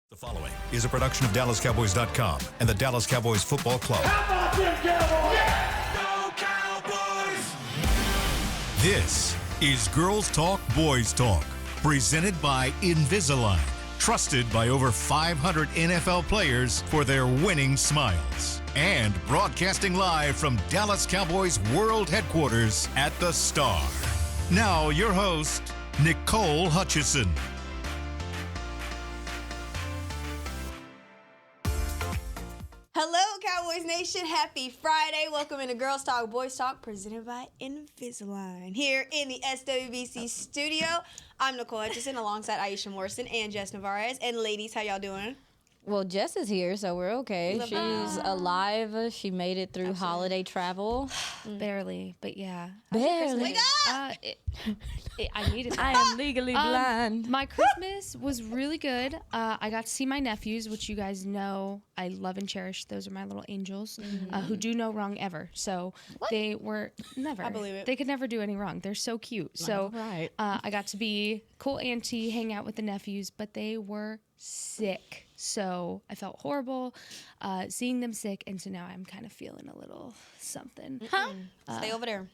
The following is a production of DallasCowboys.com and the Dallas Cowboys Football Club. How about them Cowboys? Yeah! Go Cowboys! This is Girls Talk, Boys Talk, presented by Invisalign, trusted by over 500 NFL players for their winning smiles. And broadcasting live from Dallas Cowboys World Headquarters at the Star. Now your host, Nicole Hutchison. Hello, Cowboys Nation. Happy Friday. Welcome into Girls Talk, Boys Talk, presented by Invisalign. Here in the SWBC studio, I'm Nicole Hutchison alongside Aisha Morrison and Jess Navarez. And ladies, how y'all doing? Well, Jess is here, so we're okay. She's alive. She made it through holiday travel. Barely, but yeah. Barely. Wake up! I needed that. I am legally blind. My Christmas was really good. I got to see my nephews, which you guys know I love and cherish. Those are my little angels who do no wrong ever. So they were never. I believe it. They could never do any wrong. They're so cute. So Right. I got to be cool auntie, hang out with the nephews, but they were sick. So I felt horrible seeing them sick, and so now I'm kind of feeling a little something. Stay over there.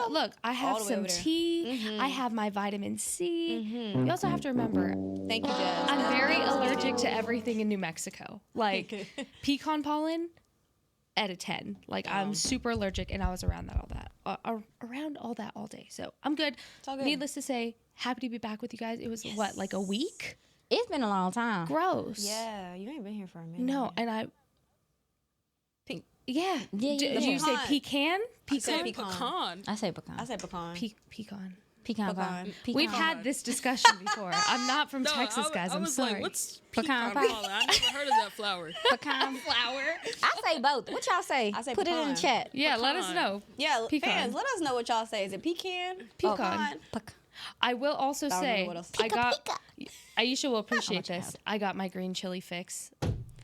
Look, I have the way some over there. tea. I have my vitamin C. You also have to remember, Thank you, Jess. I'm very allergic to everything in New Mexico. Like pecan pollen, at a 10. Like I'm super allergic, and I was around that all day. So I'm good. all good. Needless to say, happy to be back with you guys. It was what, like a week? It's been a long time. Gross. Yeah, you ain't been here for a minute. No, and I. Yeah. Yeah, Did yeah. you say pecan? said Pecan. pecan. I say pecan. I said pecan. Pecan. Pecan pie. pecan. Pecan. We've had this discussion before. I'm not from Texas, guys. I I'm was sorry. like, what's Pecan pecan pie. pollen? I never heard of that flower. pecan flour. I say both. What y'all say? I say Put it in pecan. the chat. Yeah, let us Pecan. know. Yeah, Pecan. fans, let us know what y'all say. Is it pecan? Pecan. I will also don't say, know what else. I got, Aisha will appreciate much I this. have. I got my green chili fix.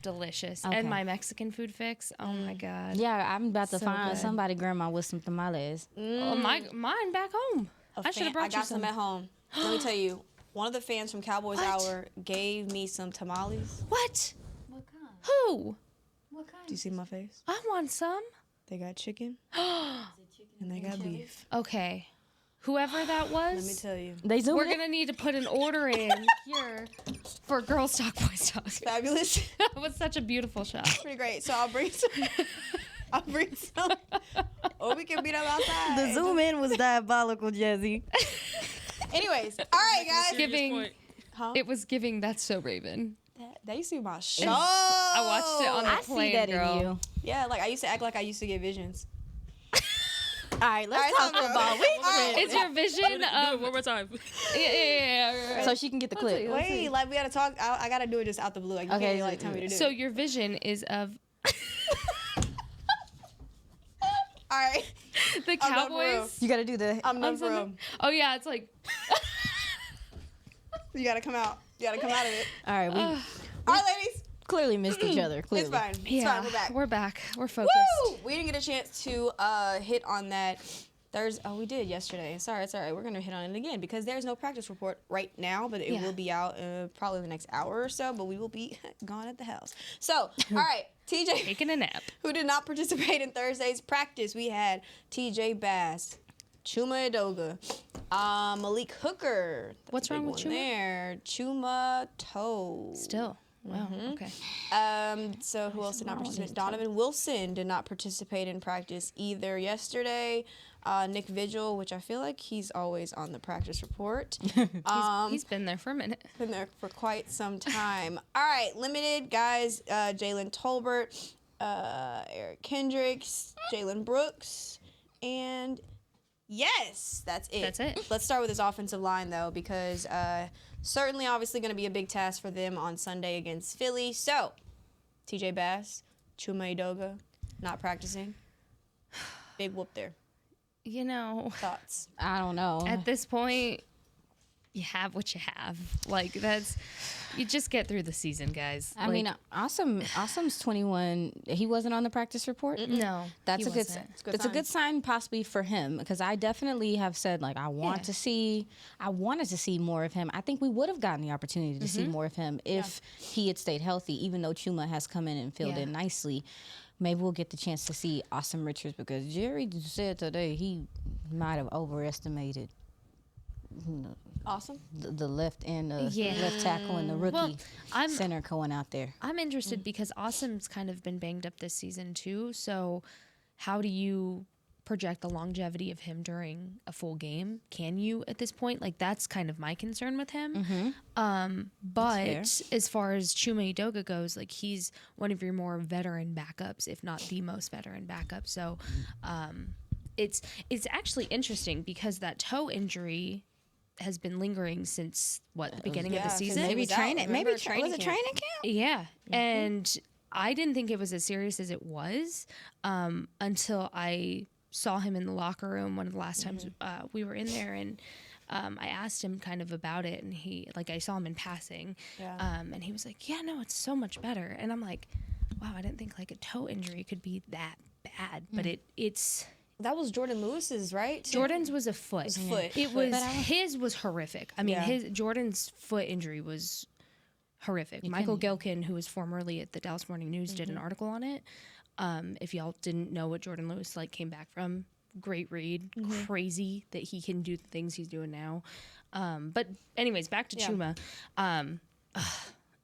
Delicious. Okay. And my Mexican food fix. Oh my God. Yeah, I'm about to So find good. somebody grandma with some tamales. Oh, mine back home. I should have brought I got you some. some at home. Let me tell you, one of the fans from Cowboys Hour gave me some tamales. What? What kind? Who? What kind? Do you see my face? I want some. They got chicken and they got beef. Okay. Whoever that was. Let me tell you. They zoom We're in? gonna need to put an order in here for Girls Talk, Boys Talk. Fabulous. That was such a beautiful shot. Pretty great. So I'll bring some. Or we can beat up outside. The zoom in was diabolical, Jazzy. Anyways, all right, guys. Giving, Huh? it was giving. That's so Raven. That used to be my show. I watched it on the I plane, see that girl. in you. Yeah, like I used to act like I used to get visions. All right, let's All right, talk so- football. Is your vision Do it of one more time. yeah. So she can get the clip. Wait, like we gotta talk. I gotta do it just out the blue. Like you Okay, can't like tell me to do So it. your vision is of All right, the I'm done for real. Cowboys. You got to do the. I'm done for real. Oh yeah, it's like You gotta come out. You gotta come out of it. All right, we All right, ladies. clearly missed each other. Clearly. It's fine. It's yeah, fine. We're back. We're back. We're focused. Woo! We didn't get a chance to hit on that Thursday. Oh, we did yesterday. Sorry, it's all right. We're going to hit on it again because there's no practice report right now, but it Yeah. will be out probably the next hour or so, but we will be gone at the house. So, all right, TJ, Taking a nap. who did not participate in Thursday's practice, we had TJ Bass, Chuma Edoga, Malik Hooker. That's What's a big wrong with one Chuma? there. Chuma Toe. Still. Wow. Okay. So who else did not participate? Donovan Wilson did not participate in practice either yesterday. Nick Vigil, which I feel like he's always on the practice report. He's been there for a minute. Been there for quite some time. All right, limited guys. Jalen Tolbert, Eric Kendricks, Jalen Brooks, and yes, that's it. That's it. Let's start with this offensive line though, because certainly, obviously, going to be a big task for them on Sunday against Philly. So, TJ Bass, Chuma Edoga, not practicing. Big whoop there. You know, Thoughts? I don't know. at this point, you have what you have. Like that's You just get through the season, guys. I mean, Awesome's 21. He wasn't on the practice report. No, That's he a good. wasn't. It's a good sign, possibly for him, because I definitely have said like I wanted to see more of him. I think we would have gotten the opportunity to see more of him if he had stayed healthy. Even though Chuma has come in and filled in nicely, maybe we'll get the chance to see Awesome Richards, because Jerry said today he might have overestimated. Awesome. The left end, left tackle, and the rookie center going out there. I'm interested because Awesome's kind of been banged up this season too. So, how do you project the longevity of him during a full game? Can you at this point? Like, that's kind of my concern with him. But as far as Chuma Edoga goes, like, he's one of your more veteran backups, if not the most veteran backup. So, it's actually interesting because that toe injury has been lingering since the beginning of the season. Maybe training. Maybe training. Was it training camp? Yeah, and I didn't think it was as serious as it was until I saw him in the locker room one of the last times we were in there, and I asked him kind of about it, and I saw him in passing, and he was like, "Yeah, no, it's so much better." And I'm like, "Wow, I didn't think like a toe injury could be that bad," but it's. That was Jordan Lewis's, right? Jordan's was a foot. His was horrific. I mean, Jordan's foot injury was horrific. Michael Gilkin, who was formerly at the Dallas Morning News, did an article on it. If y'all didn't know what Jordan Lewis came back from, great read. Crazy that he can do the things he's doing now. But anyways, back to Chuma.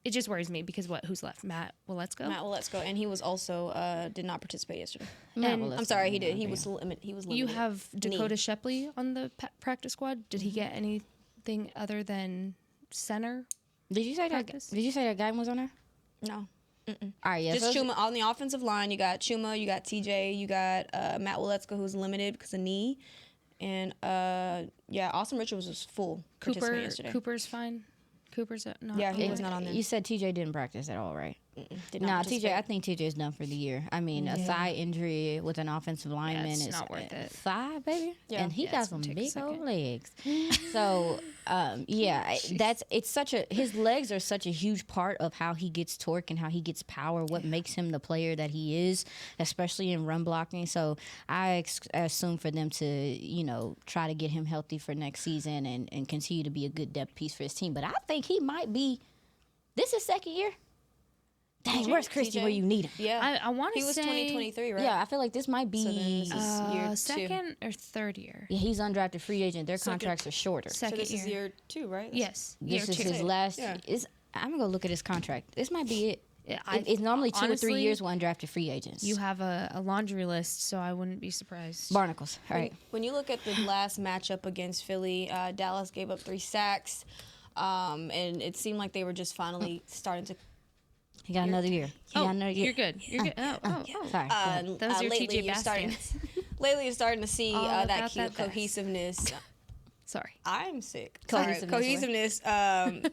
It just worries me because who's left? Matt Willetsko? Matt Willetsko, and he was also did not participate yesterday. I'm sorry, he did. He was limited. You have Dakota Shepley on the practice squad. Did he get anything other than center? Did you say practice? That Guyton was on there? No. All right, yeah. Just Chuma on the offensive line. You got Chuma, you got TJ, you got Matt Willetsko, who's limited because of knee, and Awesome Richards was full. Yesterday. Cooper's fine. Cooper's not. Yeah, he was not on there. You said TJ didn't practice at all, right? Did not TJ. I think TJ's done for the year. I mean, a thigh injury with an offensive lineman is not worth it. Thigh, baby. Yeah. And he got some big old legs. So, his legs are such a huge part of how he gets torque and how he gets power. What makes him the player that he is, especially in run blocking. So I assume for them to try to get him healthy for next season and continue to be a good depth piece for his team. But I think he might be. This is second year. Dang, where's Christy where you need him? Yeah, I want to say he was 2023, right? Yeah, I feel like this might be year second or third year. Yeah, he's undrafted free agent. Their contracts are shorter. So this is year 2, right? Yes, this is his last. Yeah. I'm gonna go look at his contract. This might be it. Yeah, it's normally 2 or 3 years with undrafted free agents. You have a laundry list, so I wouldn't be surprised. Barnacles. All right. When you look at the last matchup against Philly, Dallas gave up 3 sacks, and it seemed like they were just finally starting to. He got another year. You're good. You're good. Sorry. That was your TJ Bass dance. Lately, you're starting to see that cohesiveness. Sorry. I'm sick. Cohesiveness. Dang,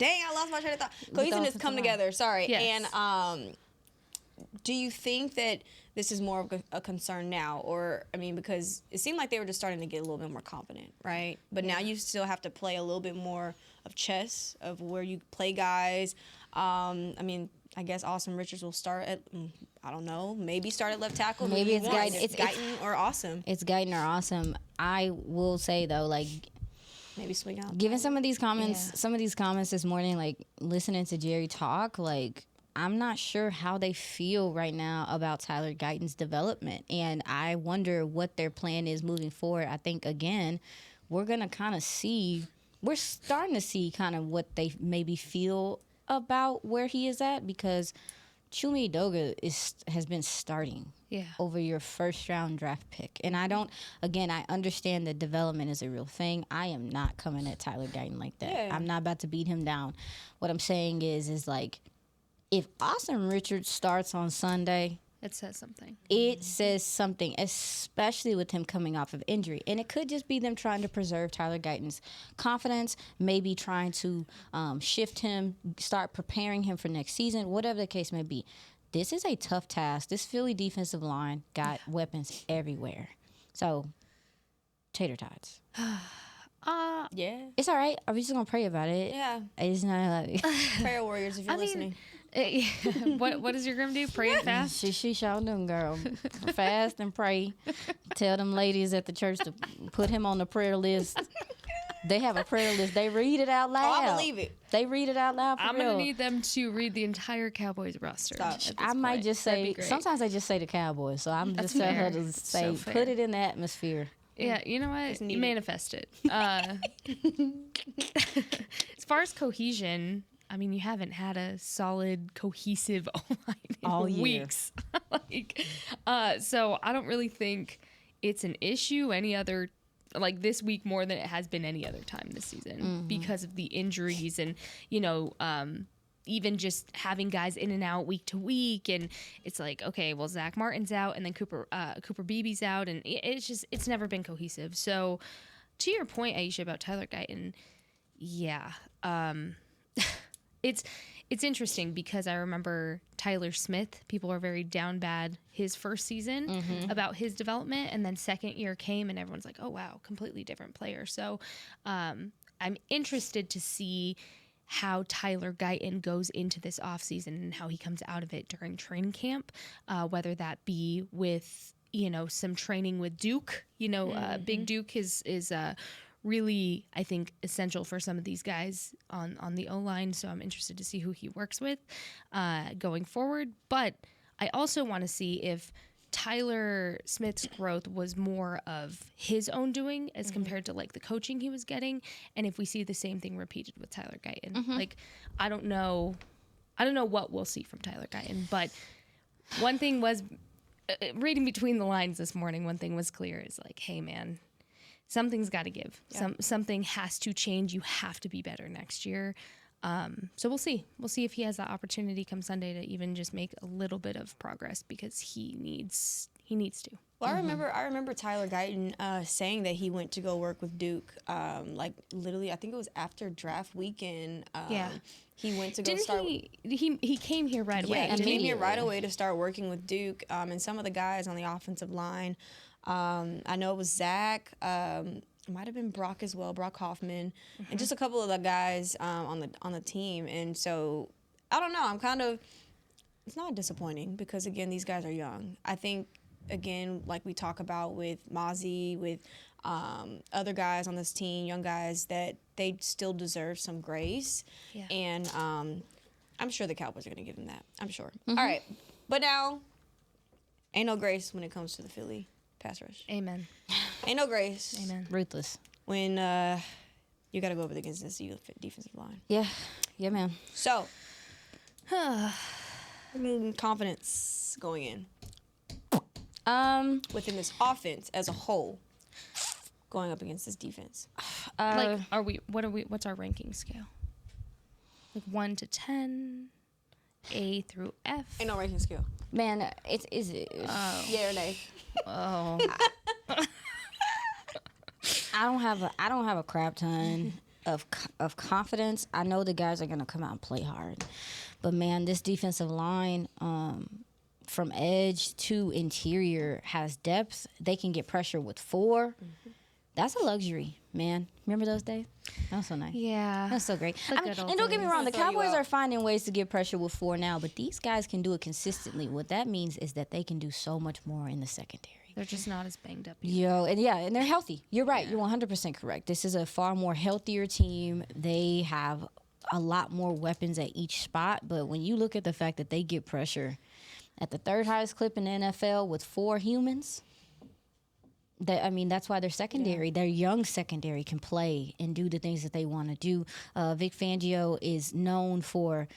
I lost my train of thought. Cohesiveness come together. Sorry. Yes. And do you think that this is more of a concern now? Or, I mean, because it seemed like they were just starting to get a little bit more confident, right? But now you still have to play a little bit more of chess, of where you play guys. I mean, I guess Awesome Richards will start at, I don't know, maybe start at left tackle. Maybe it's Guyton. It's Guyton or Awesome. It's Guyton or Awesome. I will say, though, like, maybe swing out. Given some of these comments this morning, like, listening to Jerry talk, like, I'm not sure how they feel right now about Tyler Guyton's development. And I wonder what their plan is moving forward. I think, again, we're going to kind of see, we're starting to see kind of what they maybe feel about where he is at, because Chuma Edoga has been starting over your first round draft pick. And I understand that development is a real thing. I am not coming at Tyler Guyton like that. Yeah. I'm not about to beat him down. What I'm saying is like, if Awesome Richards starts on Sunday, it says something. It says something, especially with him coming off of injury. And it could just be them trying to preserve Tyler Guyton's confidence, maybe trying to shift him, start preparing him for next season, whatever the case may be. This is a tough task. This Philly defensive line got weapons everywhere. So, tater tots. Yeah. It's all right. I'm just gonna pray about it. Yeah. It's not like Prayer warriors, if you're listening. What does your Grim do? Pray and fast? she sure done, girl. Fast and pray. Tell them ladies at the church to put him on the prayer list. They have a prayer list. They read it out loud. Oh, I believe it. They read it out loud for I'm real. going to need them to read the entire Cowboys roster. Stop. at this I might point. just That'd be say, great. sometimes I just say the Cowboys. So I'm That's just telling her fair. to So say, fair. put it in the atmosphere. Yeah, you know what? needed. Manifest it. As far as cohesion, I mean, you haven't had a solid, cohesive O-line in All year. weeks. So I don't really think it's an issue like this week more than it has been any other time this season because of the injuries and, even just having guys in and out week to week. And it's like, okay, well, Zach Martin's out and then Cooper Beebe's out. And it's never been cohesive. So to your point, Aisha, about Tyler Guyton, yeah, it's interesting because I remember Tyler Smith. People were very down bad his first season about his development, and then second year came, and everyone's like, "Oh wow, completely different player." So I'm interested to see how Tyler Guyton goes into this offseason and how he comes out of it during training camp, whether that be with some training with Duke. Big Duke is really, I think, essential for some of these guys on the O-line. So I'm interested to see who he works with going forward. But I also want to see if Tyler Smith's growth was more of his own doing as compared to like the coaching he was getting. And if we see the same thing repeated with Tyler Guyton, like, I don't know what we'll see from Tyler Guyton, but one thing was reading between the lines this morning, one thing was clear is like, hey man, something's got to give. Yeah. Something has to change. You have to be better next year. So we'll see. We'll see if he has the opportunity come Sunday to even just make a little bit of progress because he needs to. Well, I remember Tyler Guyton saying that he went to go work with Duke. Like literally, I think it was after draft weekend. He went to go start. He came here right away. Yeah, he came here right away to start working with Duke. And some of the guys on the offensive line. I know it was Zach. It might have been Brock as well, Brock Hoffman, and just a couple of the guys on the team. And so I don't know. It's not disappointing because again, these guys are young. I think again, like we talk about with Mozzie, with other guys on this team, young guys, that they still deserve some grace. Yeah. And I'm sure the Cowboys are going to give them that. I'm sure. All right, but now ain't no grace when it comes to the Philly pass rush. Amen. Ain't no grace. Amen. Ruthless. When you got to go up against this defensive line. Yeah. Yeah, man. So, confidence going in. Within this offense as a whole, going up against this defense. What's our ranking scale? Like 1 to 10, A through F. Ain't no ranking scale. Man, is it? Yeah or nay? Oh. I don't have a crap ton of confidence. I know the guys are gonna come out and play hard, but man, this defensive line, from edge to interior, has depth. They can get pressure with 4. That's a luxury, man. Remember those days? That was so nice. Yeah. That's so great. The good old And don't get me days. wrong, the Throw you Cowboys out. are finding ways to get pressure with 4 now, but these guys can do it consistently. What that means is that they can do so much more in the secondary. They're just not as banged up. Yet. And they're healthy. You're right. You're 100% correct. This is a far more healthier team. They have a lot more weapons at each spot, but when you look at the fact that they get pressure at the 3rd highest clip in the NFL with 4 humans, that's why their secondary, their young secondary, can play and do the things that they want to do. Vic Fangio is known for,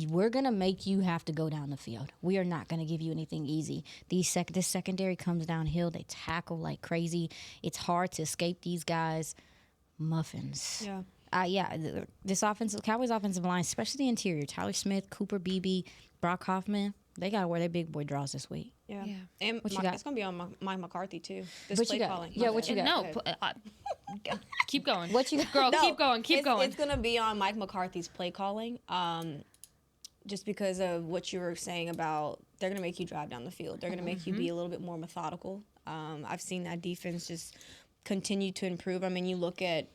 we're going to make you have to go down the field. We are not going to give you anything easy. This secondary comes downhill. They tackle like crazy. It's hard to escape these guys. Muffins. Yeah. This Cowboys offensive line, especially the interior, Tyler Smith, Cooper Beebe, Brock Hoffman, they got to wear their big boy draws this week. Yeah. And What you got? it's going to be on Mike McCarthy, too. This What play you got? calling. Yeah, what you got? No, keep going. What you got? Girl, No, keep going. Keep going. It's going to be on Mike McCarthy's play calling. Just because of what you were saying about they're going to make you drive down the field. They're going to make you be a little bit more methodical. I've seen that defense just continue to improve. I mean, you look at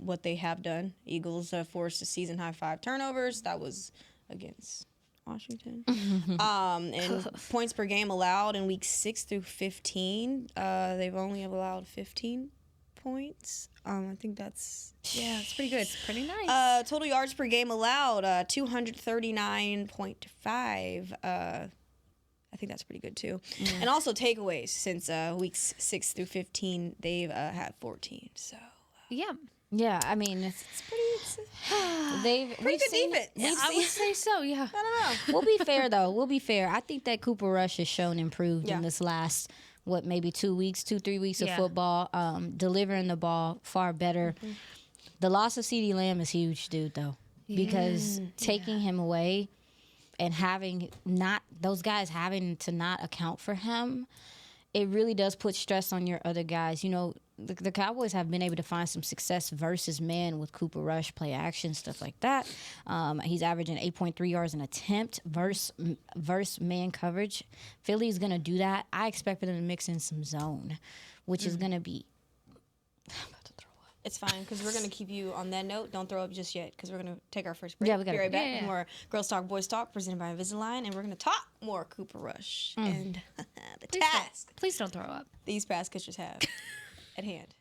what they have done. Eagles forced a season-high 5 turnovers. That was against Washington. And points per game allowed in weeks 6 through 15. They've only allowed 15 points. I think it's pretty good. It's pretty nice. Total yards per game allowed, 239.5. I think that's pretty good too. And also takeaways since weeks 6 through 15, they've had 14. So Yeah, I mean, it's pretty good defense. I would say so. Yeah. I don't know. We'll be fair, though. We'll be fair. I think that Cooper Rush has shown improved in this last, maybe 3 weeks of football, delivering the ball far better. The loss of CeeDee Lamb is huge, dude, though, because taking him away and those guys having to not account for him, it really does put stress on your other guys. You know, the Cowboys have been able to find some success versus man with Cooper Rush, play action, stuff like that. He's averaging 8.3 yards an attempt versus man coverage. Philly's going to do that. I expect them to mix in some zone, which is going to be... I'm about to throw up. It's fine, because we're going to keep you on that note. Don't throw up just yet, because we're going to take our first break. Yeah, we got to be right back. Yeah. More Girls Talk, Boys Talk, presented by Invisalign, and we're going to talk more Cooper Rush and the task Please don't throw up. these pass catchers have at hand.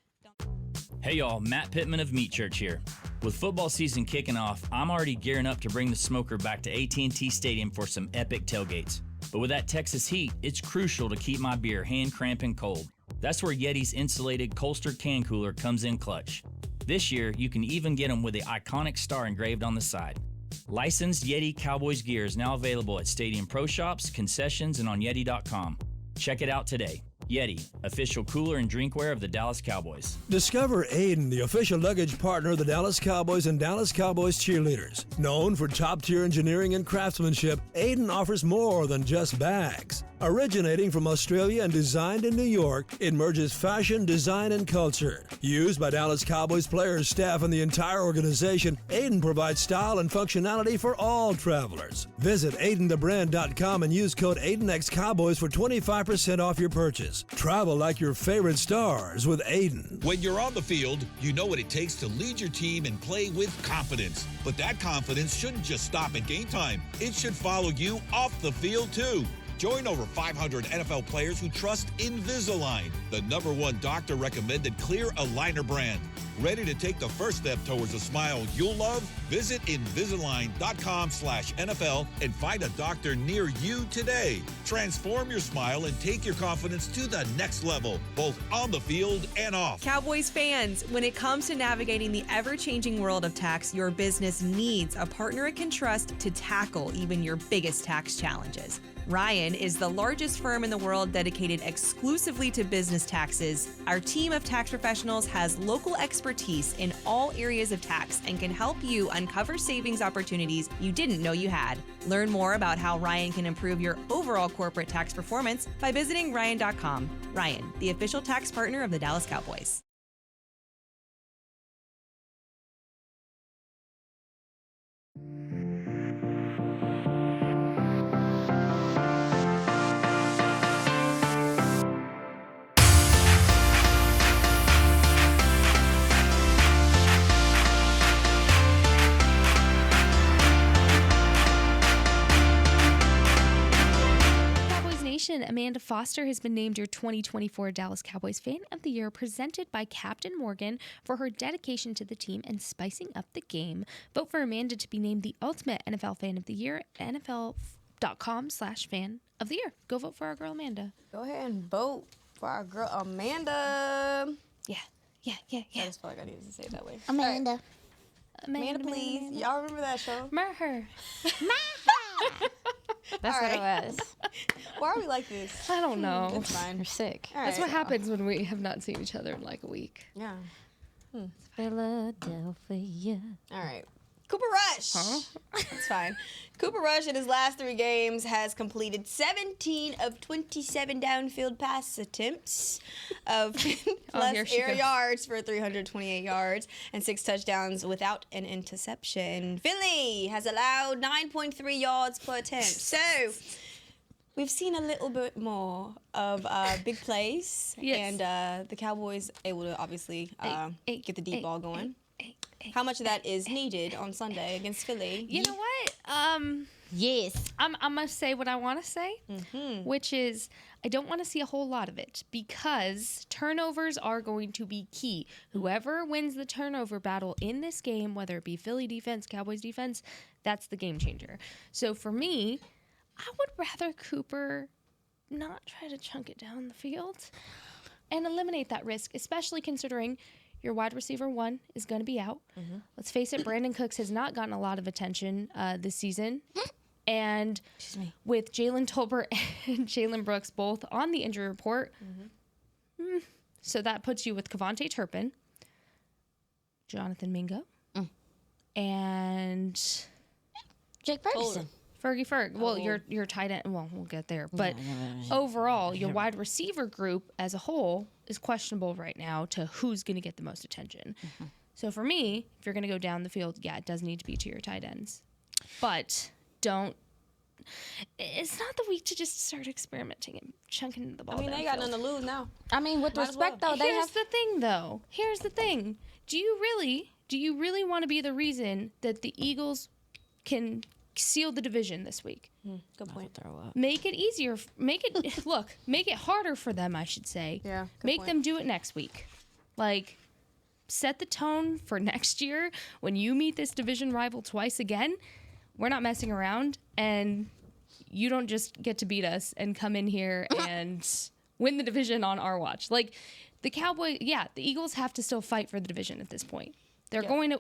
Hey y'all, Matt Pittman of Meat Church here. With football season kicking off, I'm already gearing up to bring the smoker back to AT&T Stadium for some epic tailgates. But with that Texas heat, it's crucial to keep my beer hand cramping cold. That's where Yeti's insulated Colster can cooler comes in clutch. This year, you can even get them with the iconic star engraved on the side. Licensed Yeti Cowboys gear is now available at Stadium Pro Shops, concessions, and on Yeti.com. Check it out today. Yeti, official cooler and drinkware of the Dallas Cowboys. Discover Aiden, the official luggage partner of the Dallas Cowboys and Dallas Cowboys cheerleaders. Known for top-tier engineering and craftsmanship, Aiden offers more than just bags. Originating from Australia and designed in New York, it merges fashion, design, and culture. Used by Dallas Cowboys players, staff, and the entire organization, Aiden provides style and functionality for all travelers. Visit AidenTheBrand.com and use code AidenXCowboys for 25% off your purchase. Travel like your favorite stars with Aiden. When you're on the field, you know what it takes to lead your team and play with confidence. But that confidence shouldn't just stop at game time. It should follow you off the field, too. Join over 500 NFL players who trust Invisalign, the #1 doctor-recommended clear aligner brand. Ready to take the first step towards a smile you'll love? Visit Invisalign.com/NFL and find a doctor near you today. Transform your smile and take your confidence to the next level, both on the field and off. Cowboys fans, when it comes to navigating the ever-changing world of tax, your business needs a partner it can trust to tackle even your biggest tax challenges. Ryan is the largest firm in the world dedicated exclusively to business taxes. Our team of tax professionals has local expertise in all areas of tax and can help you uncover savings opportunities you didn't know you had. Learn more about how Ryan can improve your overall corporate tax performance by visiting Ryan.com. Ryan, the official tax partner of the Dallas Cowboys. Amanda Foster has been named your 2024 Dallas Cowboys Fan of the Year, presented by Captain Morgan for her dedication to the team and spicing up the game. Vote for Amanda to be named the ultimate NFL Fan of the Year at NFL.com/fan of the year. Go vote for our girl Amanda. Go ahead and vote for our girl Amanda. Yeah. I just felt like I needed to say it that way. Amanda. All right. Amanda, please. Y'all remember that show? Murher. That's All what right. it was. Why are we like this? I don't know. It's fine. You're sick. All That's right. what happens when we have not seen each other in like a week. Yeah. Philadelphia. All right. Cooper Rush. That's fine. Cooper Rush in his last 3 games has completed 17 of 27 downfield pass attempts of plus here she air goes. yards for 328 yards and 6 touchdowns without an interception. Philly has allowed 9.3 yards per attempt. So We've seen a little bit more of big plays, Yes. and the Cowboys able to obviously get the deep ball going. How much of that is needed on Sunday against Philly? You know what? Yes. I'm gonna say what I want to say, which is I don't want to see a whole lot of it because turnovers are going to be key. Whoever wins the turnover battle in this game, whether it be Philly defense, Cowboys defense, that's the game changer. So for me, I would rather Cooper not try to chunk it down the field and eliminate that risk, especially considering your wide receiver 1 is going to be out. Let's face it, Brandon Cooks has not gotten a lot of attention this season. And with Jalen Tolbert and Jalen Brooks both on the injury report, so that puts you with Kevontae Turpin, Jonathan Mingo, and Jake Ferguson. Fergie Ferg. Well, your tight end. Well, we'll get there. But overall, your wide receiver group as a whole is questionable right now to who's going to get the most attention. So for me, if you're going to go down the field, yeah, it does need to be to your tight ends. But don't. It's not the week to just start experimenting and chunking the ball. I mean, they got nothing to lose now. I mean, with respect, though, Here's the thing. Do you really want to be the reason that the Eagles can seal the division this week? Good point. Make it easier. Make it harder for them, I should say. Yeah. Make them do it next week. Like, set the tone for next year when you meet this division rival twice again. We're not messing around, and you don't just get to beat us and come in here and win the division on our watch. Like, the Eagles have to still fight for the division at this point. They're going to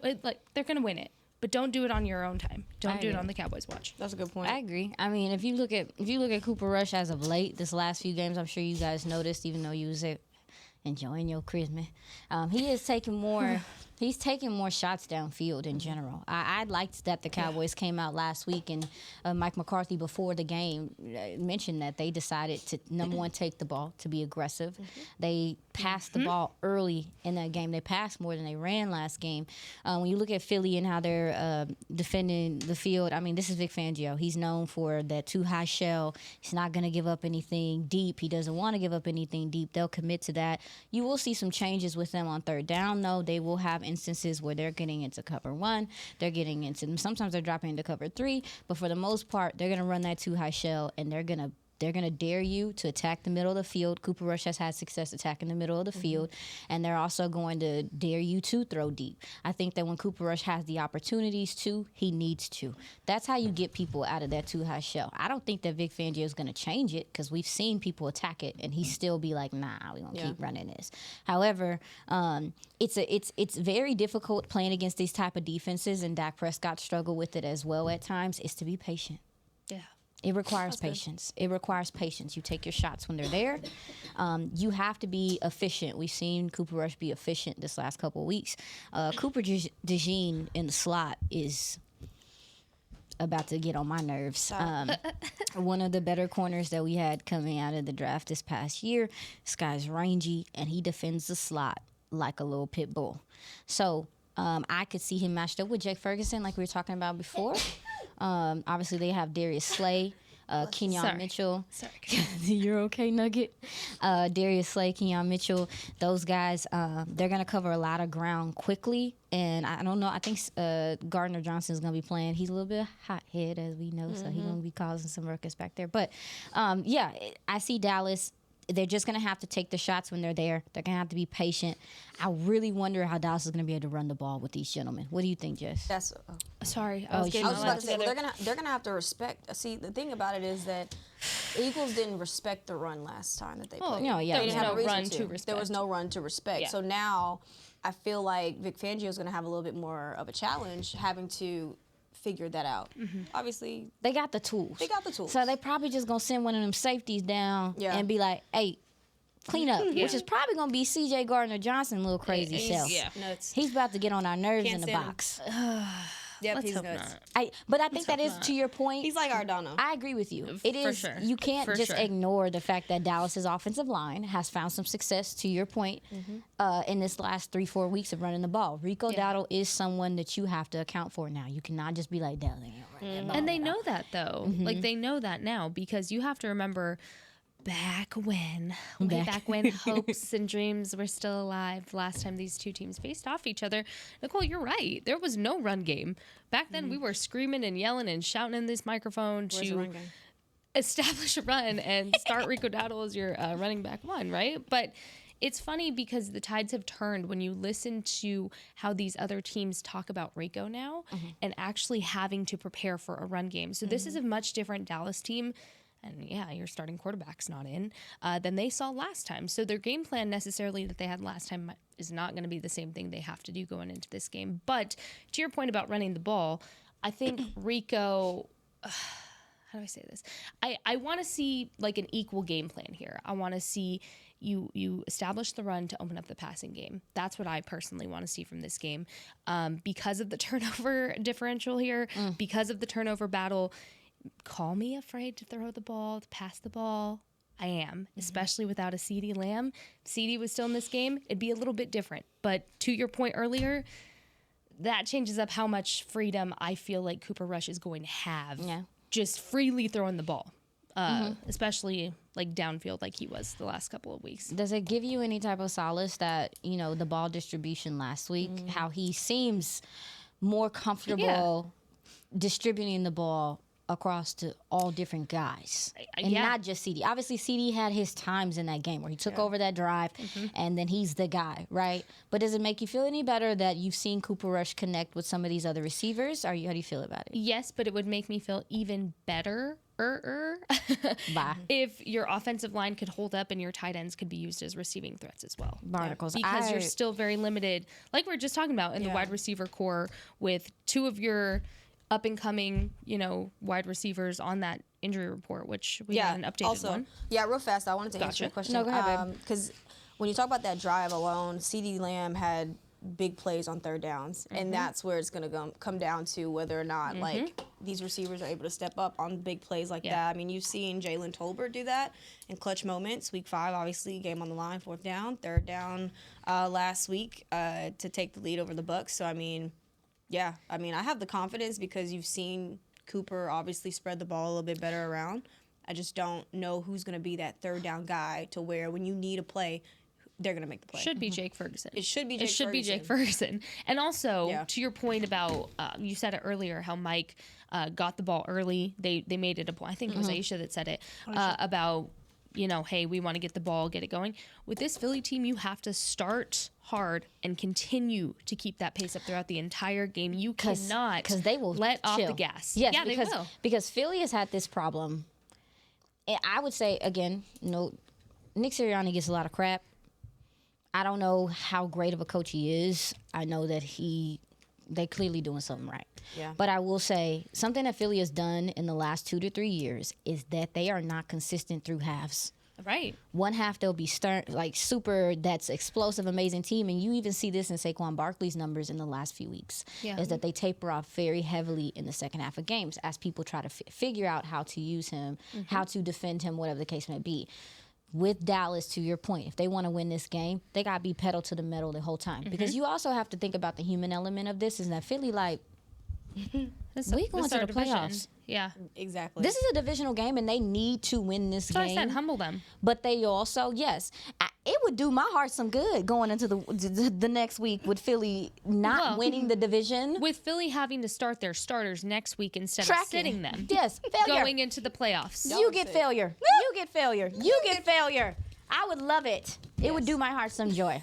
win it. But don't do it on your own time. Don't do it on the Cowboys' watch. That's a good point. I agree. I mean, if you look at Cooper Rush as of late, this last few games, I'm sure you guys noticed, even though you was enjoying your Christmas, he is taking more. He's taking more shots downfield in general. I liked that the Cowboys came out last week and Mike McCarthy before the game mentioned that they decided to, number one, take the ball, to be aggressive. They passed the ball early in that game. They passed more than they ran last game. When you look at Philly and how they're defending the field, I mean, this is Vic Fangio. He's known for that too high shell. He's not going to give up anything deep. He doesn't want to give up anything deep. They'll commit to that. You will see some changes with them on third down, though. They will have instances where they're getting into cover 1, they're getting into, sometimes they're dropping into cover 3, but for the most part, they're going to run that too high shell, and they're going to dare you to attack the middle of the field. Cooper Rush has had success attacking the middle of the field, and they're also going to dare you to throw deep. I think that when Cooper Rush has the opportunities to, he needs to. That's how you get people out of that too high shell. I don't think that Vic Fangio is going to change it because we've seen people attack it, and he still be like, nah, we're going to keep running this. However, it's very difficult playing against these type of defenses, and Dak Prescott struggled with it as well at times, is to be patient. Yeah. It requires patience. It requires patience. You take your shots when they're there. You have to be efficient. We've seen Cooper Rush be efficient this last couple of weeks. Cooper DeJean in the slot is about to get on my nerves. One of the better corners that we had coming out of the draft this past year. This guy's rangy, and he defends the slot like a little pit bull. So I could see him matched up with Jake Ferguson like we were talking about before. Obviously, they have Darius Slay, Kenyon Mitchell. Sorry. You're okay, Nugget. Darius Slay, Kenyon Mitchell. Those guys, they're going to cover a lot of ground quickly. And I don't know. I think Gardner Johnson's going to be playing. He's a little bit hothead, as we know, so he's going to be causing some ruckus back there. But, I see Dallas. They're just going to have to take the shots when they're there. They're going to have to be patient. I really wonder how Dallas is going to be able to run the ball with these gentlemen. What do you think, Jess? Sorry. I was just about to say, well, they're gonna have to respect. See, the thing about it is that the Eagles didn't respect the run last time that they played. No, yeah. They didn't have a reason run to respect. There was no run to respect. Yeah. So now I feel like Vic Fangio is gonna have a little bit more of a challenge having to figure that out. Obviously, They got the tools. So they probably just going to send one of them safeties down and be like, hey, clean up, which is probably going to be C.J. Gardner-Johnson, little crazy self. nuts. He's about to get on our nerves in the box. Yep, Let's he's hope nuts. not. But I think that is to your point. He's like Ardano. I agree with you. It For is. sure. You can't For just sure. ignore the fact that Dallas's offensive line has found some success. To your point, in this last 3-4 weeks of running the ball, Rico Dowdle is someone that you have to account for now. You cannot just be like Dallas ain't running the ball. And they know that though. Like they know that now because you have to remember way back when hopes and dreams were still alive. Last time these two teams faced off each other, Nicole, you're right. There was no run game back then. We were screaming and yelling and shouting in this microphone Where's the to run game? establish a run and start Rico Dowdle as your running back one, right? But it's funny because the tides have turned when you listen to how these other teams talk about Rico now and actually having to prepare for a run game. So this is a much different Dallas team. And yeah, your starting quarterback's not in, than they saw last time. So their game plan necessarily that they had last time is not going to be the same thing they have to do going into this game. But to your point about running the ball, I think Rico, how do I say this? I want to see like an equal game plan here. I want to see you establish the run to open up the passing game. That's what I personally want to see from this game. Because of the turnover differential here, because of the turnover battle, call me afraid to throw the ball, to pass the ball. I am, especially without a CeeDee Lamb. If CeeDee was still in this game, it'd be a little bit different. But to your point earlier, that changes up how much freedom I feel like Cooper Rush is going to have. Yeah. Just freely throwing the ball, especially like downfield like he was the last couple of weeks. Does it give you any type of solace that, the ball distribution last week, how he seems more comfortable distributing the ball across to all different guys and not just CD. Obviously, CD had his times in that game where he took over that drive and then he's the guy, right? But does it make you feel any better that you've seen Cooper Rush connect with some of these other receivers? How do you feel about it? Yes, but it would make me feel even better if your offensive line could hold up and your tight ends could be used as receiving threats as well. Barnacles. Because you're still very limited, like we were just talking about in the wide receiver core with two of your up-and-coming, wide receivers on that injury report, which we had an updated one. Yeah, real fast, I wanted to answer your question. No, go ahead, babe. Because when you talk about that drive alone, CeeDee Lamb had big plays on third downs, and that's where it's going to come down to whether or not, these receivers are able to step up on big plays like that. I mean, you've seen Jalen Tolbert do that in clutch moments. Week 5, obviously, game on the line, 4th down, 3rd down last week to take the lead over the Bucs. So, I have the confidence because you've seen Cooper obviously spread the ball a little bit better around. I just don't know who's going to be that 3rd down guy to where when you need a play, they're going to make the play. Should be Jake Ferguson. It should be Jake It should be Jake Ferguson. And also, to your point about, you said it earlier, how Mike got the ball early. They made it a point. I think it was Aisha that said it about, hey, we want to get the ball, get it going. With this Philly team, you have to start hard and continue to keep that pace up throughout the entire game. You cannot they will let off chill. the gas. Yes, yeah, they will. Because Philly has had this problem. And I would say, again, Nick Sirianni gets a lot of crap. I don't know how great of a coach he is. I know that they clearly doing something right. Yeah. But I will say something that Philly has done in the last 2 to 3 years is that they are not consistent through halves. Right. One half they'll be super, that's explosive, amazing team, and you even see this in Saquon Barkley's numbers in the last few weeks. Yeah. Is that they taper off very heavily in the second half of games as people try to figure out how to use him, how to defend him, whatever the case may be. With Dallas, to your point, if they want to win this game, they got to be pedal to the metal the whole time. Because you also have to think about the human element of this, is that Philly, we going to the playoffs. Yeah. Exactly. This is a divisional game, and they need to win this game. So I said humble them. But they also, it would do my heart some good going into the next week with Philly not winning the division. With Philly having to start their starters next week instead of sitting them. Yes, failure. Going into the playoffs. You get failure. You get failure. You get failure. I would love it. It would do my heart some joy.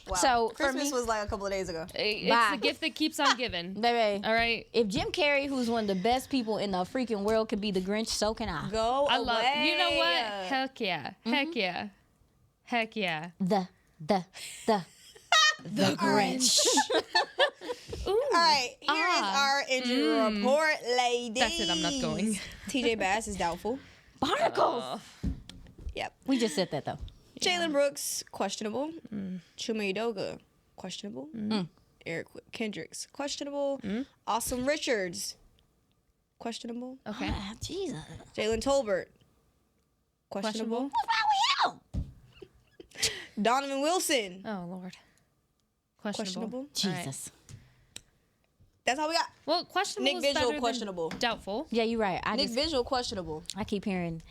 Wow. So Christmas was like a couple of days ago. It's the gift that keeps on giving. Baby. All right. If Jim Carrey, who's one of the best people in the freaking world, could be the Grinch, so can I. Go I away. love. You know what? Heck yeah. Heck yeah. Heck yeah. The Grinch. Ooh. All right, here is our injury report, ladies. That's it, I'm not going. TJ Bass is doubtful. Barnacles. Yep. We just said that, though. Jalen Brooks, questionable. Chuma Edoga, questionable. Eric Kendricks, questionable. Awesome Richards, questionable. Okay. Ah, Jesus. Jalen Tolbert, questionable. What's wrong with him? Donovan Wilson, Oh Lord. Questionable. Jesus. That's all we got. Well, questionable Nick is Vigil, better than questionable. doubtful. Yeah, you're right. Nick Vigil, questionable. I keep hearing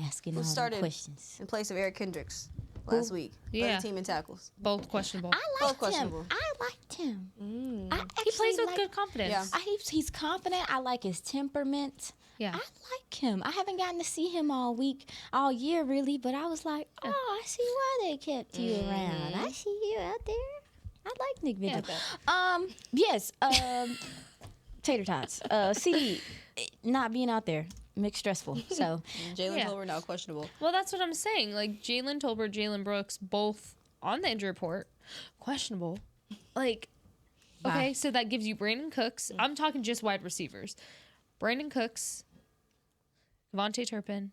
asking all the started questions. in place of Eric Kendricks last week. Led Yeah. the team in tackles. Both questionable. I Both liked him. questionable. I liked him. I He plays actually with good confidence. Yeah. He's confident. I like his temperament. Yeah. I like him. I haven't gotten to see him all year really, but I was like, oh, I see why they kept you around. I see you out there. I like Nick Vigil. Yes. Tater tots. CD not being out there makes stressful. So Jalen Yeah. Tolbert now questionable. Well, that's what I'm saying. Like Jalen Tolbert, Jalen Brooks, both on the injury report, questionable. Like, okay, so that gives you Brandon Cooks. I'm talking just wide receivers. Brandon Cooks, Devontae Turpin,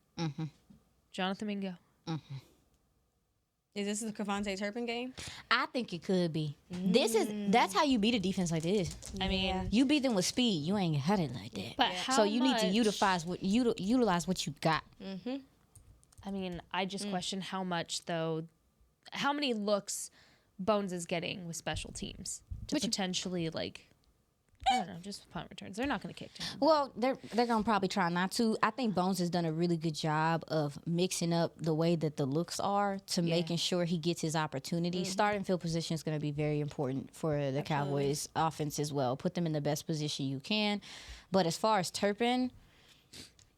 Jonathan Mingo. Is this the Cavante Turpin game? I think it could be. That's how you beat a defense like this. I mean, You beat them with speed. You ain't had it like that. but how So you need to much- utilize what you got. I mean, I just question how much though. How many looks Bones is getting with special teams to potentially like. I don't know, just punt returns. They're not going to kick to him. Well, they're gonna probably try not to. I think Bones has done a really good job of mixing up the way that the looks are to making sure he gets his opportunity. Starting field position is going to be very important for the Cowboys offense as well. Put them in the best position you can. But as far as Turpin,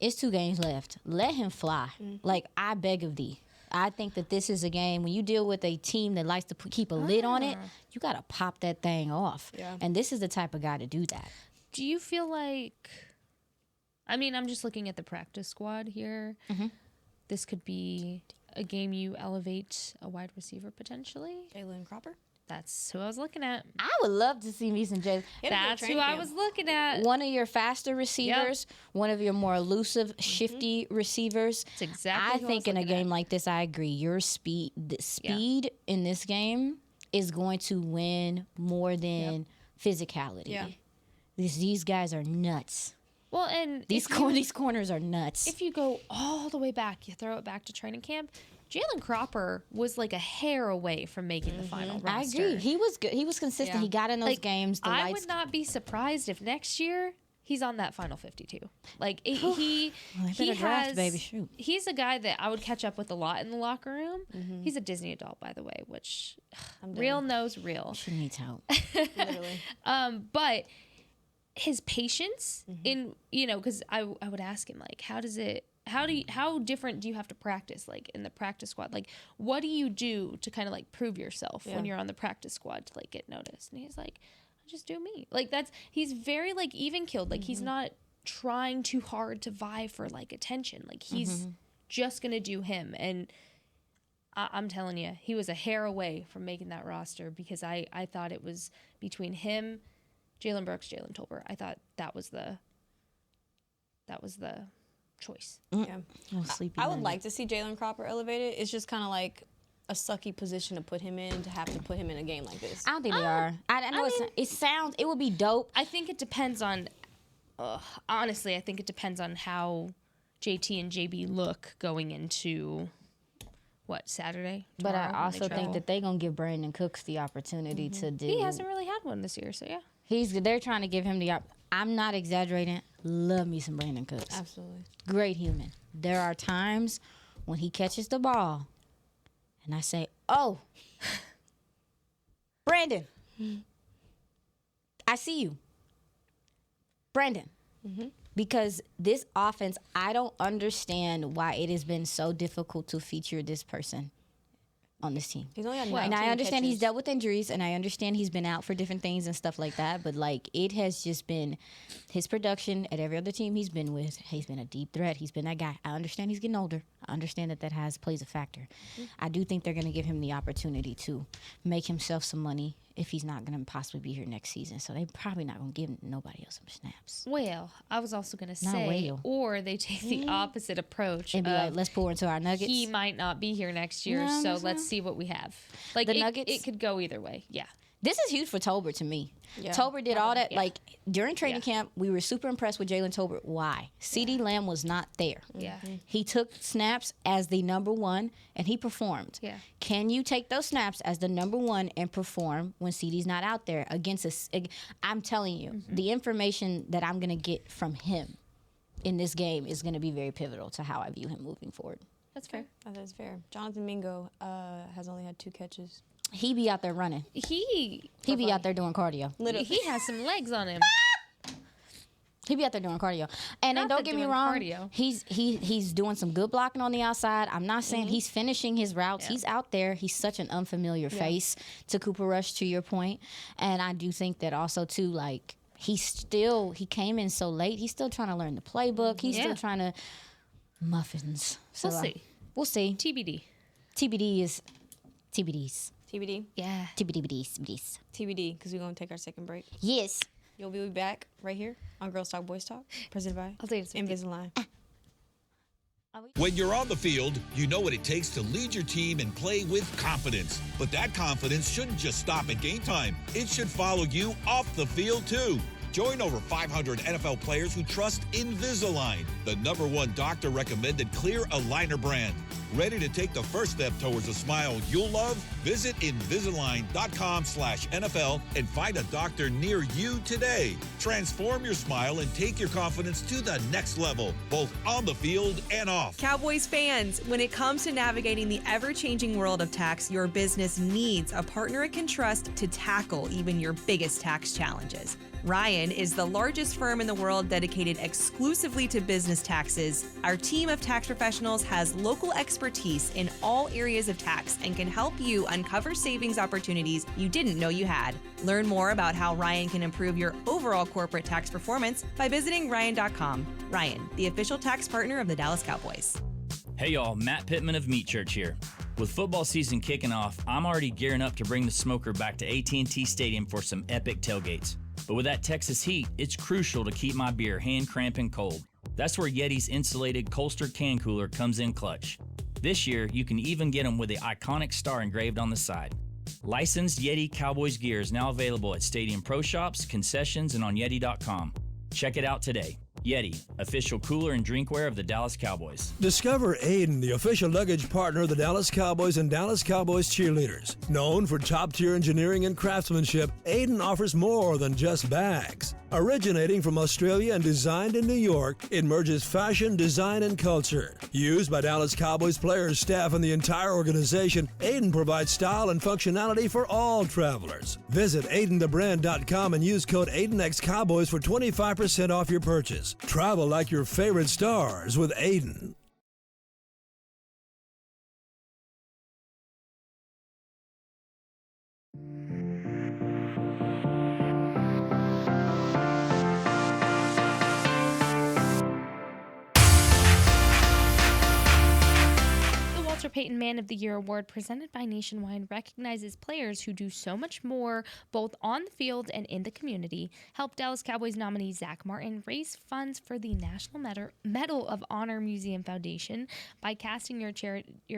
it's 2 games left. Let him fly. Like, I beg of thee. I think that this is a game when you deal with a team that likes to keep a lid on it, you got to pop that thing off. Yeah. And this is the type of guy to do that. Do you feel like? I mean, I'm just looking at the practice squad here. This could be a game you elevate a wide receiver potentially. Jalen Cropper? That's who I was looking at. I would love to see me some Jalen. That's who I was looking at. One of your faster receivers, one of your more elusive, shifty receivers. That's exactly I who I think was in a looking game like this, I agree. Your speed, in this game is going to win more than physicality. Yeah. These guys are nuts. Well, and These corners are nuts. if you go all the way back, you throw it back to training camp. Jalen Cropper was like a hair away from making the final I roster. agree. He was good. He was consistent. Yeah. He got in those games. The I lights. would not be surprised if next year he's on that final 52. Like he better draft, has, baby. Shoot. He's a guy that I would catch up with a lot in the locker room. He's a Disney adult, by the way, which real knows real. She needs help. Literally. But his patience in because I would ask him like, how different do you have to practice like in the practice squad? Like, what do you do to kind of like prove yourself when you're on the practice squad to like get noticed? And he's like, I just do me. Like he's very like even killed. Like he's not trying too hard to vie for like attention. Like he's just gonna do him. And I'm telling you, he was a hair away from making that roster because I thought it was between him, Jalen Brooks, Jalen Tolbert. I thought that was the choice. Yeah. Sleepy I would Monday. like to see Jalen Cropper elevated. It's just kind of like a sucky position to put him in, to have to put him in a game like this. I don't think they are. I know it would be dope. I think it depends on. Honestly, I think it depends on how JT and JB look going into Saturday. But I tomorrow when they also think travel. that they're gonna give Brandon Cooks the opportunity to do. he hasn't really had one this year. So yeah. They're trying to give him the. I'm not exaggerating. Love me some Brandon Cooks. Absolutely. Great human. There are times when he catches the ball, and I say, "Oh, Brandon, I see you, Brandon." Because this offense, I don't understand why it has been so difficult to feature this person on this team. He's only got And 19 I understand he's catches. dealt with injuries, and I understand he's been out for different things and stuff like that. But like, it has just been his production at every other team he's been with. He's been a deep threat. He's been that guy. I understand he's getting older. I understand that plays a factor. I do think they're going to give him the opportunity to make himself some money if he's not going to possibly be here next season. So they're probably not going to give nobody else some snaps. Well, I was also going to Not say, whale. or they take the opposite approach And be of like, let's pour into our nuggets. he might not be here next year, No, so that's let's see what we have. Like The it, Nuggets? it could go either way. Yeah. This is huge for Tolbert to me. Yeah. Tolbert did all that. Yeah. Like, during training camp, we were super impressed with Jalen Tolbert. Why? CeeDee Lamb was not there. Yeah. He took snaps as the number one, and he performed. Yeah. Can you take those snaps as the number one and perform when CeeDee's not out there against us? I'm telling you, the information that I'm going to get from him in this game is going to be very pivotal to how I view him moving forward. That's fair. That is fair. Jonathan Mingo has only had 2 catches. He be out there running. He Be out there doing cardio. he has some legs on him. He be out there doing cardio. And then Not don't that get me doing wrong, cardio. he's doing some good blocking on the outside. I'm not saying he's finishing his routes. Yeah. He's out there. He's such an unfamiliar face to Cooper Rush, to your point. And I do think that also too, like, he came in so late. He's still trying to learn the playbook. He's still trying to muffins. So We'll see. We'll see. TBD. TBD is TBDs. TBD? Yeah. TBDs. TBD, because we're going to take our second break. Yes. You'll be back right here on Girls Talk, Boys Talk, presented by I'll take it. Invisalign. When you're on the field, you know what it takes to lead your team and play with confidence. But that confidence shouldn't just stop at game time. It should follow you off the field, too. Join over 500 NFL players who trust Invisalign, the #1 doctor-recommended clear aligner brand. Ready to take the first step towards a smile you'll love? Visit Invisalign.com/NFL and find a doctor near you today. Transform your smile and take your confidence to the next level, both on the field and off. Cowboys fans, when it comes to navigating the ever-changing world of tax, your business needs a partner it can trust to tackle even your biggest tax challenges. Ryan is the largest firm in the world dedicated exclusively to business taxes. Our team of tax professionals has local expertise in all areas of tax and can help you uncover savings opportunities you didn't know you had. Learn more about how Ryan can improve your overall corporate tax performance by visiting Ryan.com. Ryan, the official tax partner of the Dallas Cowboys. Hey y'all, Matt Pittman of Meat Church here. With football season kicking off, I'm already gearing up to bring the smoker back to AT&T Stadium for some epic tailgates. But with that Texas heat, it's crucial to keep my beer hand cramping cold. That's where Yeti's insulated Colster can cooler comes in clutch. This year, you can even get them with the iconic star engraved on the side. Licensed Yeti Cowboys gear is now available at Stadium Pro Shops, concessions, and on Yeti.com. Check it out today. Yeti, official cooler and drinkware of the Dallas Cowboys. Discover Aiden, the official luggage partner of the Dallas Cowboys and Dallas Cowboys cheerleaders. Known for top-tier engineering and craftsmanship, Aiden offers more than just bags. Originating from Australia and designed in New York, it merges fashion, design, and culture. Used by Dallas Cowboys players, staff, and the entire organization, Aiden provides style and functionality for all travelers. Visit AidenTheBrand.com and use code AidenXCowboys for 25% off your purchase. Travel like your favorite stars with Aiden. Walter Payton Man of the Year Award presented by Nationwide recognizes players who do so much more both on the field and in the community. Help Dallas Cowboys nominee Zach Martin raise funds for the National Medal of Honor Museum Foundation by casting your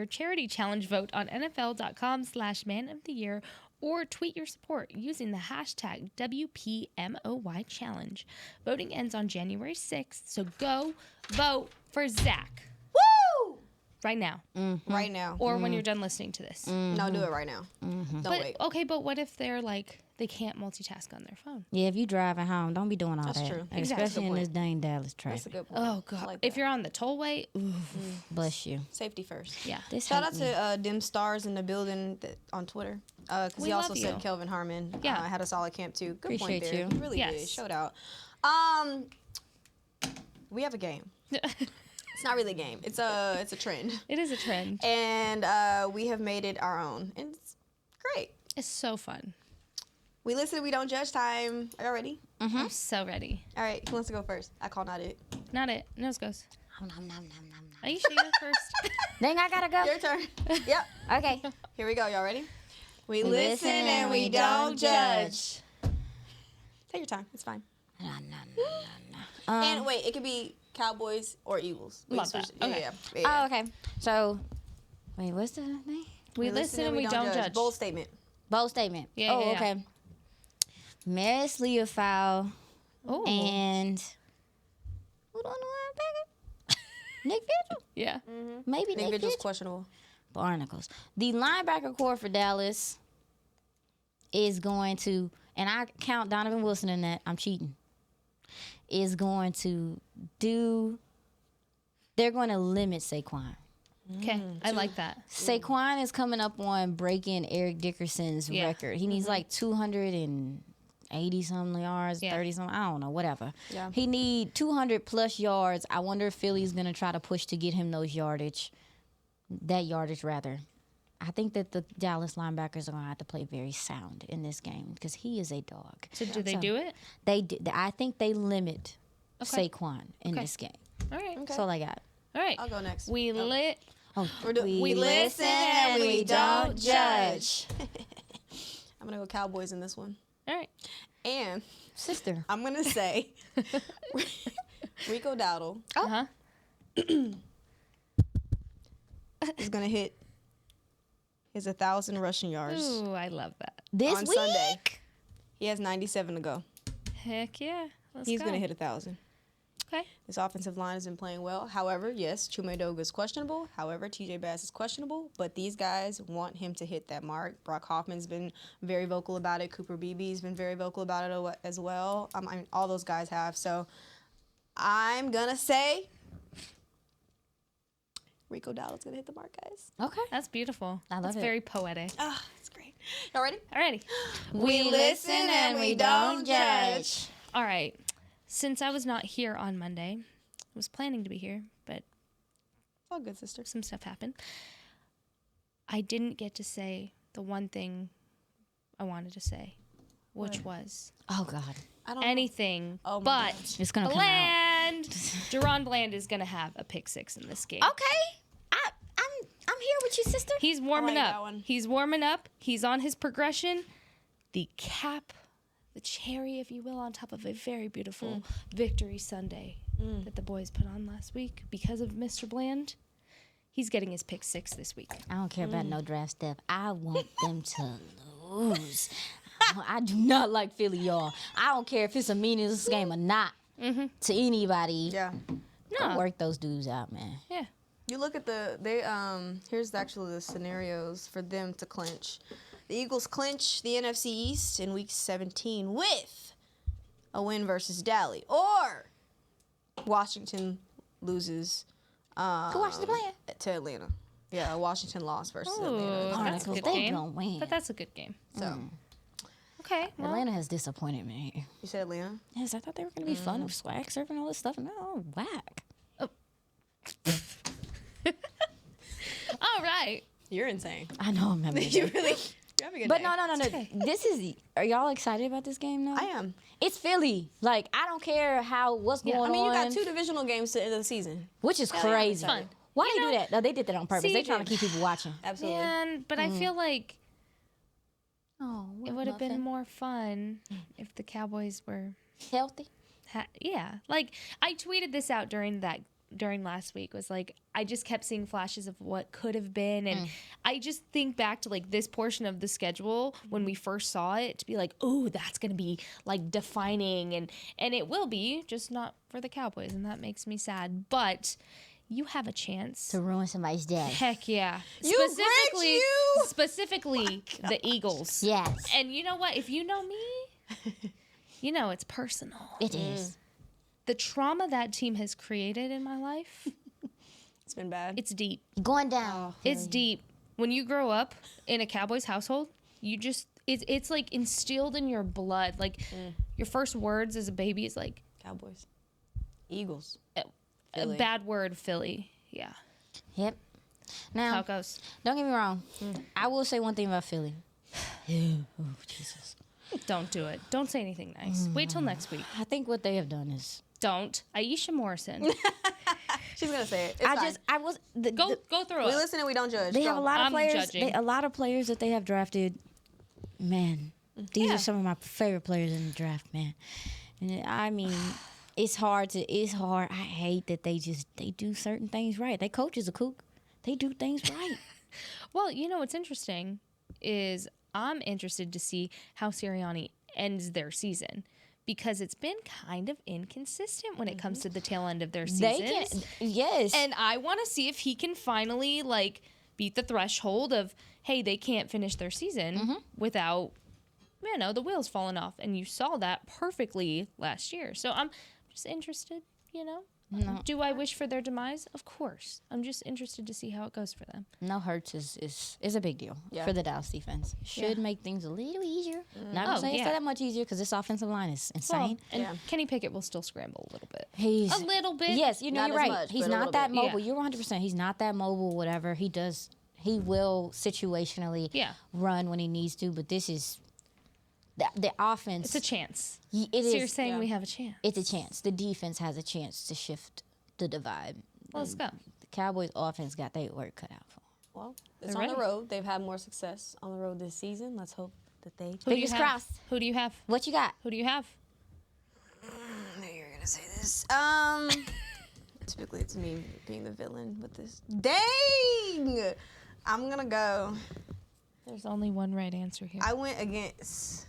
charity challenge vote on NFL.com/Man of the Year or tweet your support using the hashtag WPMOY Challenge. Voting ends on January 6th, so go vote for Zach. Woo! Right now. Right now. Or when you're done listening to this. No, do it right now. Don't wait. Okay, but what if they're like, they can't multitask on their phone? Yeah, if you driving home, don't be doing all That's that. true. Exactly. Especially in Good this dang Dallas traffic. That's a good point. Oh, God. I like If that. you're on the tollway, ooh. Bless you. Safety first. Yeah. This Shout hate out me. to Dim Stars in the building on Twitter. Because We he also love said you. Kelvin Harmon Yeah. had a solid camp too. Good point Appreciate there. you. He really did. Yes. Shout out. We have a game. It's not really a game. It's a trend. It is a trend. And we have made it our own. And it's great. It's so fun. We listen, we don't judge time. Are y'all ready? I'm so ready. All right, who wants to go first? I call not it. Not it. Nose goes. Nom, nom, nom, nom, nom. Aisha, you go first. Dang, I gotta go. Your turn. Yep. Okay. Here we go. Y'all ready? We listen and we don't judge. Take your time. It's fine. Nah, nah, nah, nah, nah. And wait, it could be Cowboys or Eagles. We Love that. switch- Yeah, Okay. yeah, yeah. Oh, okay. So, wait, what's the thing? We listen and we don't judge. Bold statement. Bold statement. Yeah, oh, yeah, yeah. okay. Maris Leofow Oh. and who on the linebacker? Nick Vigil? Yeah. Maybe Nick Nick Vigil's Vigil. questionable. Barnacles. The linebacker core for Dallas is going to, and I count Donovan Wilson in that, I'm cheating, is going to they're going to limit Saquon. Okay. I like that. Saquon is coming up on breaking Eric Dickerson's Yeah. record. He needs like 280 something yards, Yeah. 30 something, I don't know, whatever. Yeah. He need 200 plus yards. I wonder if Philly's going to try to push to get him that yardage rather. I think that the Dallas linebackers are going to have to play very sound in this game because he is a dog. So do they do it? I think they limit Okay. Saquon in Okay. this game. All right. That's all I got. All right. I'll go next. We lit. Oh, We listen and we don't judge. I'm going to go Cowboys in this one. All right. And Sister. I'm going to say Rico Dowdle Uh-huh. is going to hit his 1,000 rushing yards Ooh, I love that. This on week? Sunday. He has 97 to go. Heck yeah. He's going to hit 1,000. Okay. This offensive line has been playing well. However, yes, Chumadoga is questionable. However, TJ Bass is questionable. But these guys want him to hit that mark. Brock Hoffman's been very vocal about it. Cooper Beebe's been very vocal about it as well. I mean, all those guys have. So I'm going to say Rico Dowdle's going to hit the mark, guys. Okay. That's beautiful. I love That's it. very poetic. Ah, that's great. Y'all ready? Alrighty. We listen and we don't judge. All right. Since I was not here on Monday, I was planning to be here, but All good, sister. some stuff happened. I didn't get to say the one thing I wanted to say, which was Oh, God. I don't know. anything Oh, my but gosh. It's going to come out. Bland. Deron Bland is going to have a pick six in this game. Okay. I'm here with you, sister. He's warming like up. that one. He's warming up. He's on his progression. The cap, the cherry, if you will, on top of a very beautiful victory Sunday that the boys put on last week because of Mr. Bland. He's getting his pick six this week. I don't care about no draft stuff. I want them to lose. I do not like Philly, y'all. I don't care if it's a meaningless game or not to anybody. Yeah. Go work those dudes out, man. Yeah. You look at here's actually the scenarios for them to clinch. The Eagles clinch the NFC East in week 17 with a win versus Dallas, or Washington loses Who watched the plan? to Atlanta. Yeah, Washington lost versus Ooh, Atlanta. that's a good they game. gonna win. But that's a good game. So Okay. Well, Atlanta has disappointed me. you said Atlanta? Yes, I thought they were gonna be fun with swag surfing all this stuff. No, whack. all right. You're insane. I know I'm having a You day. really? You're having a good But day. no. okay. This is. Are y'all excited about this game now? I am. It's Philly. Like I don't care what's going on. I mean, you got 2 divisional games to the end of the season. which is yeah, crazy. it's fun. Why they do that? No, they did that on purpose. see, They trying to keep people watching. Absolutely. Man, but I feel like Oh, it would have been more fun if the Cowboys were healthy. yeah. Like I tweeted this out during last week, was like I just kept seeing flashes of what could have been, and I just think back to like this portion of the schedule when we first saw it to be like, oh, that's gonna be like defining, and it will be, just not for the Cowboys, and that makes me sad. But you have a chance To ruin somebody's day. Heck yeah. You Grinch, you! Specifically the Eagles. Yes. And you know what? If you know me, you know it's personal. It is. The trauma that team has created in my life, It's been bad. it's deep. Going down. It's deep. When you grow up in a Cowboys household, you just it's like instilled in your blood. Like your first words as a baby is like Cowboys. Eagles. a Philly. bad word, Philly. Yeah. Yep. How Now, it goes. don't get me wrong. I will say one thing about Philly. Oh, Jesus. Don't do it. Don't say anything nice. Wait till next week. I think what they have done is. Don't. Aisha Morrison. She's gonna say it. It's fine. Go through We it. listen and we don't judge. They Go. have a lot of I'm players. judging. A lot of players that they have drafted. Man, these Yeah. are some of my favorite players in the draft, man. And I mean, it's hard. I hate that they do certain things right. They coach is a kook. They do things right. Well, you know what's interesting is I'm interested to see how Sirianni ends their season. Because it's been kind of inconsistent when it comes to the tail end of their seasons. Yes. And I want to see if he can finally, like, beat the threshold of, hey, they can't finish their season without, you know, the wheels falling off. And you saw that perfectly last year. So I'm just interested, you know. No. Do I wish for their demise? Of course. I'm just interested to see how it goes for them. No hurts is a big deal for the Dallas defense. Should make things a little easier. Not gonna say it's that much easier because this offensive line is insane. Well, and Kenny Pickett will still scramble a little bit. He's a little bit. Yes, you know, Not you're as right. much, He's but a not little that bit. mobile. You're 100%. He's not that mobile. Whatever he does, he will situationally run when he needs to. But this is the offense. It's a chance. It so is. you're saying we have a chance. It's a chance. The defense has a chance to shift the divide. Well, let's go. The Cowboys offense got their work cut out for them. Well, it's They're on the ready. road. They've had more success on the road this season. Let's hope that they. Who do Fingers you have? crossed. Who do you have? What you got? Who do you have? I knew you were gonna say this. Typically it's me being the villain with this. Dang! I'm gonna go. There's only one right answer here. I went against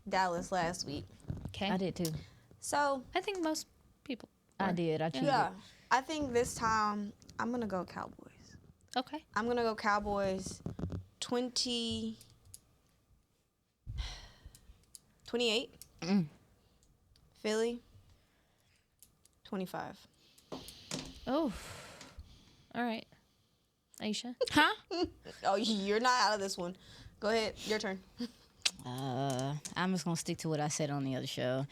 Dallas last week, Okay. I did too. so I think most people. I did. I cheated. yeah. I think this time I'm gonna go Cowboys. Okay. I'm gonna go Cowboys 28. Philly 25. Oh. All right. Aisha. Huh? Oh, you're not out of this one. Go ahead, your turn. I'm just gonna stick to what I said on the other show.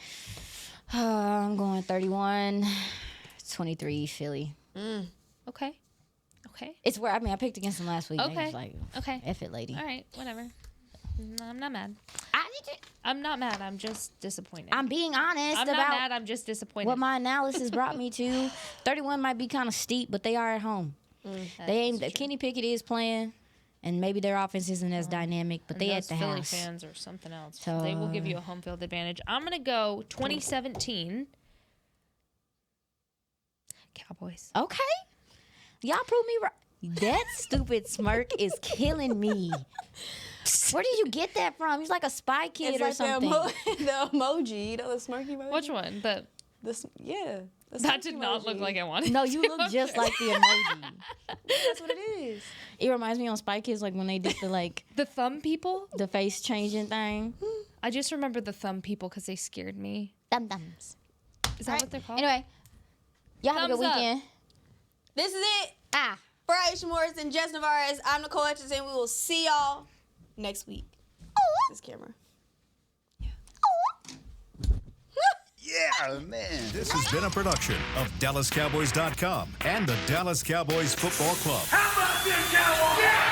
I'm going 31-23 Philly. Okay. Okay. It's where I picked against them last week. and I Okay. was like, Okay. F it, lady. All right. Whatever. No, I'm not mad. I need to- I'm not mad. I'm just disappointed. I'm being honest I'm about not mad. I'm just disappointed. what my analysis brought me to. 31 might be kind of steep, but they are at home. They ain't. Kenny Pickett is playing, and maybe their offense isn't as dynamic, but And they those at the Philly house. fans or something else. So, They will give you a home field advantage. I'm gonna go 2017. Cowboys. Okay, y'all prove me right. That stupid smirk is killing me. Where did you get that from? He's like a spy kid It's or like something. the emoji, you know, the smirky emoji. Which one? The Yeah. the that smirky did not look emoji. like I wanted. No, you look just like the emoji. That's what it is. It reminds me on Spy Kids, like when they did The thumb people. the face changing thing. I just remember the thumb people because they scared me. Dum dums. Is that what they're called? Anyway, y'all have a good Thumbs up. weekend. This is it. Ah. For Aisha Morris and Jess Navarez, I'm Nicole Hutchinson. We will see y'all next week. This camera. Yeah, man. This has been a production of DallasCowboys.com and the Dallas Cowboys Football Club. How about this, Cowboys? Yeah!